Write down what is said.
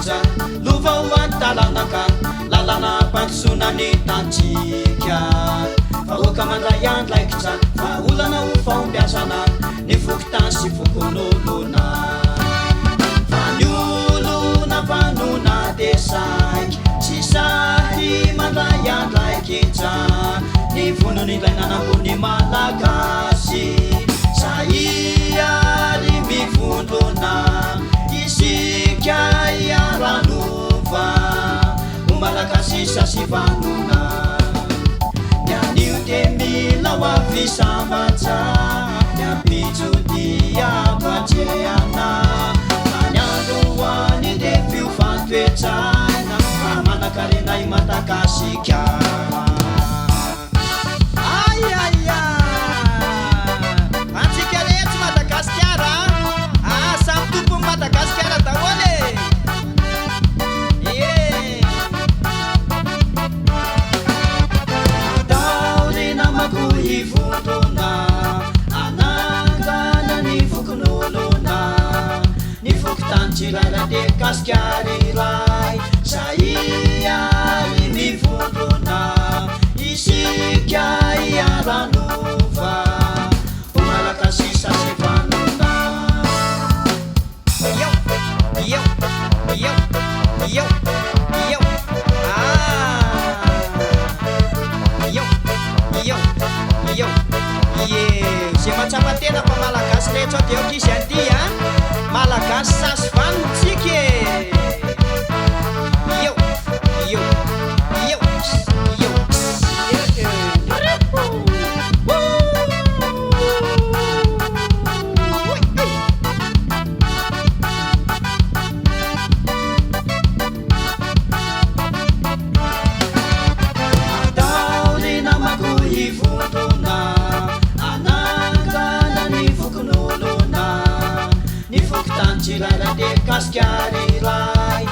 anja lovahoantalanaka lalana mpandosonany tantsika vahoaka mandray andlaikitra fa olana ho faombiazana ny vokitany sy vokonolona fa ny olona vanona de saiky sy sahy mandray andlaikitra ny vonony ilainanambony malagasy saiary mivondrona isika iaranova ho malagasy sasy vanona mianio de mila ho avisambatsà miampitsodiapatreana any androany de fiofantoetraina fa manakarenay matagasikara Madagasikara daholo ataony namako hivondrona anangana ny vokonolona ny vokotany tsiraira de gasikara iray saiary mivondrona isika iaranova ho malagasy sasy vanona Yo, yo, yo, yo, yo, yo, yo, yeah. Zay matsapatena fa malagasy rehetra dia izy anty malagasy sasy vanontsika yo, yo, yo, yo, Gasikara iray